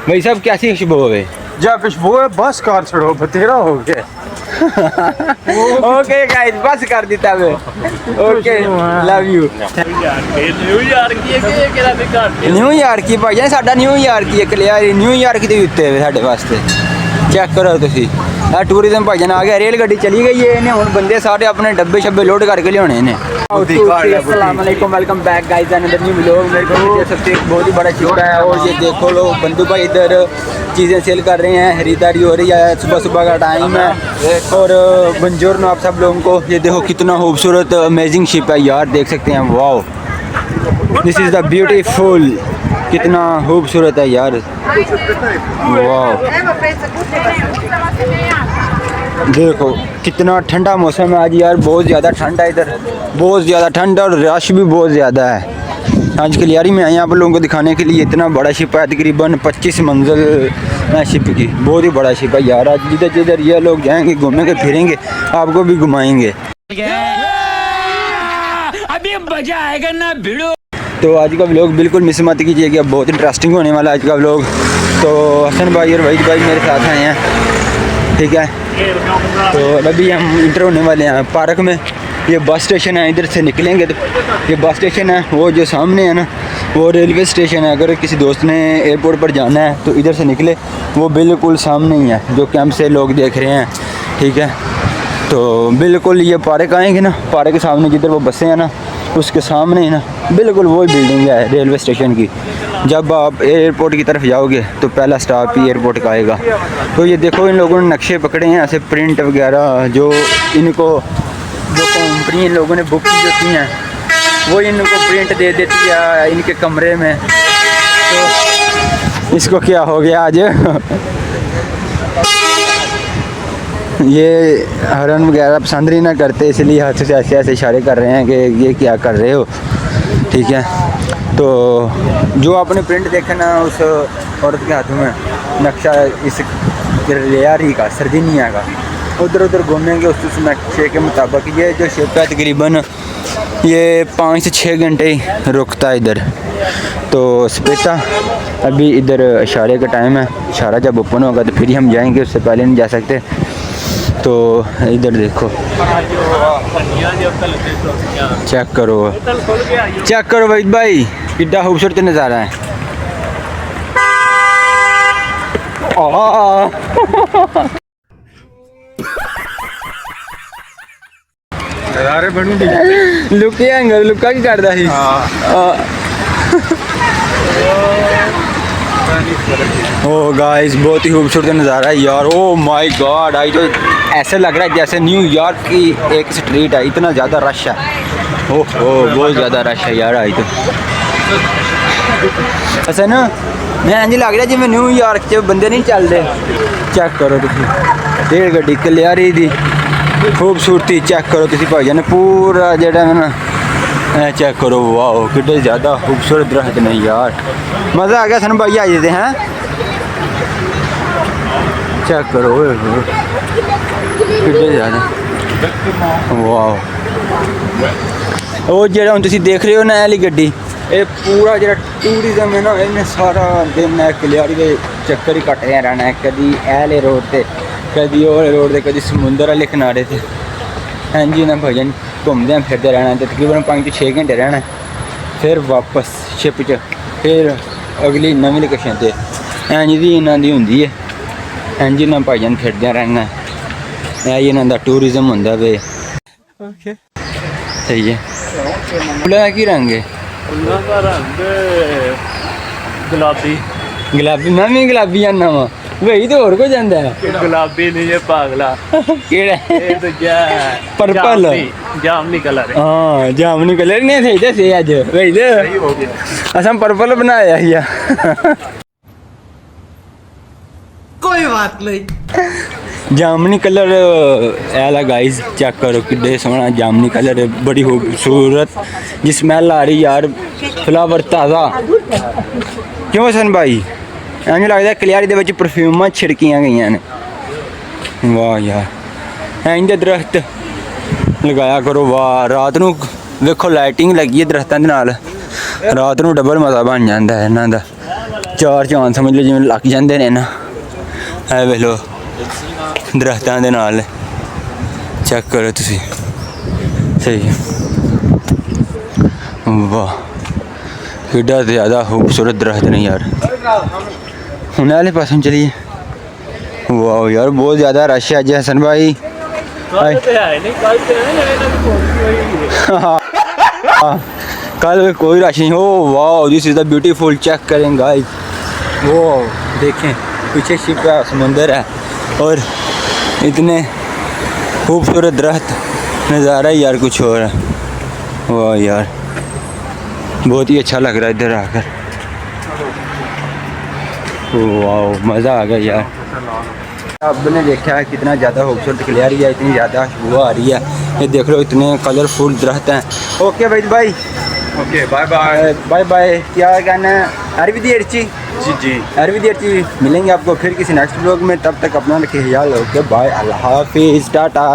भाई साहब कैसी खुशबू है? जा खुशबू है, बस कार छोड़ो बतेरा हो गया। ओके गाइस बस कर दिता मैं। Okay love you. न्यूयॉर्क की भाई साडा न्यूयॉर्क की एक लिया न्यूयॉर्क के उत्ते साडे वास्ते चेक करो तुसी आ टूरिज्म भाईजान आ गया रेल गड्डी चली गई है इन्हें हुन बंदे सारे अपने डब्बे शब्बे लोड करके लियाने ने। अस्सलाम वालेकुम welcome back guys another new vlog. मेरे को सबसे बहुत ही बड़ा शुक्र है और ये देखो लोग बंधु भाई इधर चीज़ें सेल कर रहे हैं, खरीदारी हो रही है, सुबह सुबह का टाइम है। और बंजोर आप सब लोगों को ये देखो कितना खूबसूरत अमेजिंग शिप है यार, देख सकते हैं। Wow this is the beautiful, कितना खूबसूरत है यार। वाह देखो कितना ठंडा मौसम है आज यार, बहुत ज़्यादा ठंड है इधर, बहुत ज़्यादा ठंड और रश भी बहुत ज़्यादा है। आज कलियारी में आए हैं आप लोगों को दिखाने के लिए। इतना बड़ा शिप है, तकरीबन 25 मंजिल है शिप की, बहुत ही बड़ा शिप है यार। आज जिधर जिधर ये लोग जाएंगे घूमेंगे फिरेंगे आपको भी घुमाएंगे। अभी मजा आएगा ना भिड़ो। तो आज का व्लॉग बिल्कुल मिस मत कीजिएगा, बहुत इंटरेस्टिंग होने वाला है आज का व्लॉग। तो हसन भाई और वहीद भाई मेरे साथ आए हैं, ठीक है। तो अभी हम इंटर होने वाले हैं पार्क में। ये बस स्टेशन है, इधर से निकलेंगे तो ये बस स्टेशन है, वो जो सामने है ना वो रेलवे स्टेशन है। अगर किसी दोस्त ने एयरपोर्ट पर जाना है तो इधर से निकले, वो बिल्कुल सामने ही है जो कैंप से लोग देख रहे हैं, ठीक है। तो बिल्कुल ये पार्क आएंगे ना, पार्क के सामने जिधर वो बसें हैं ना उसके सामने ही ना बिल्कुल वही बिल्डिंग है रेलवे स्टेशन की। जब आप एयरपोर्ट की तरफ जाओगे तो पहला स्टॉप ही एयरपोर्ट का आएगा। तो ये देखो इन लोगों ने नक्शे पकड़े हैं ऐसे प्रिंट वगैरह, जो इनको जो कंपनी इन लोगों ने बुक की होती हैं वो इनको प्रिंट दे देती है इनके कमरे में। तो इसको क्या हो गया आज ये हरन वगैरह पसंद नहीं ना करते, इसलिए हाथ से ऐसे ऐसे इशारे कर रहे हैं कि ये क्या कर रहे हो, ठीक है। तो जो आपने प्रिंट देखा ना उस औरत के हाथों में नक्शा इस रियारी का सर्दिनिया का, उधर उधर घूमेंगे उस नक्शे के मुताबिक। ये जो शिप है तकरीबन ये 5 से 6 घंटे रुकता है इधर। तो स्पेटा अभी इधर इशारे का टाइम है, इशारा जब ओपन होगा तो फिर हम जाएंगे, उससे पहले नहीं जा सकते। तो इधर देखो चेक करो भाई कितना खूबसूरत नज़ारा है। नज़ारे बनूंगी लुका की करता ही। ओ गाइस बहुत ही खूबसूरत नज़ारा है यार। ओ माय गॉड, आई तो ऐसे लग रहा है जैसे न्यूयॉर्क की एक स्ट्रीट है, इतना ज़्यादा रश है। ओह बहुत ज़्यादा रश है यार। आई तो ऐसा ना मैं इंज लग रहा जी मैं न्यूयॉर्क च बंदे नहीं चलते। चेक करो तुम रेल गड्डी कलियारी दी खूबसूरती चेक करो तुम भाईजान, पूरा जेड़ा है ना चेक करो। वाह कितने ज़्यादा खूबसूरत दरख्त नहीं यार, मज़ा आ गया सन भाई आए थे हैं। चेक करो कितने ज़्यादा। वाह वो जेड़ा हम तुम देख रहे हो ना एली गड्डी, ये पूरा जो टूरिज्म है ना इन्हें सारा दिन कलियारी के चक्कर ही कटया रहना है। कभी एले रोड से, कभी ओले रोड से, कभी समुंदर वाले किनारे से। हाँ जी ना भजन घूमते हैं फिरते रहना है, तकरीबन 5 से 6 घंटे रहना है, फिर वापस शिप च फिर अगली नवी लोकेशन से। इंज दी इन्हों की होंगी है, इंज ना भाईजान फिरदे रहना है, यही इन्हों का टूरिज्म होंगे वे। सही है। फुलों का की रंग है? गुलाबी मैं भी गुलाबी आना वा वही तो और को जाता है। गुलाबी नहीं है पागला पर्पल जामनी कलर। हाँ जामनी कलर नहीं सही दसे अज वही तो असा पर्पल बनाया ही। कोई बात नहीं। जामनी कलर ऐला गाइस चेक करो किड्डे सोहना जामनी कलर, बड़ी खूबसूरत जी स्मैल आ रही यार, फ्लावर ताज़ा। क्यों सन भाई इंज लगता कलियारी दे परफ्यूमां छिड़कियां गई ने। वाह यार इंज दरख्त लगाया करो। वाह रात नूं वेखो लाइटिंग लगी है दरख्तां दे नाल, रात नूं डबल मज़ा बन जाता है इन्हां दा। चार चांद समझ लो जिवें लग जाते ने ना। है वे लो दरख्तां दे नाल चेक करो तुसी सही है। वाह किड्डा ज़्यादा खूबसूरत दरख्त नहीं यार। हुन आले पास चलिए। वाह यार बहुत ज़्यादा रश है अज हसन भाई। कल कोई रश नहीं हो। वाह this is the beautiful check करें गाइस। वो देखें पीछे शिप है समुंदर है और इतने खूबसूरत दरख्त नज़ारा ही यार कुछ और है। वाह यार बहुत ही अच्छा लग रहा है इधर आकर। वाह मज़ा आ गया यार। आपने देखा है कितना ज़्यादा खूबसूरत क्लियर है, इतनी ज़्यादा खुशबू आ रही है। ये देख लो इतने कलरफुल दरख्त हैं। ओके भाई भाई okay bye bye. Bye bye. क्या कहना है अरविंदी जी अरविंदी मिलेंगे आपको फिर किसी नेक्स्ट ब्लॉग में। तब तक अपना रखिए ख्याल। ओके बाय अल्लाह हाफिज़ टाटा।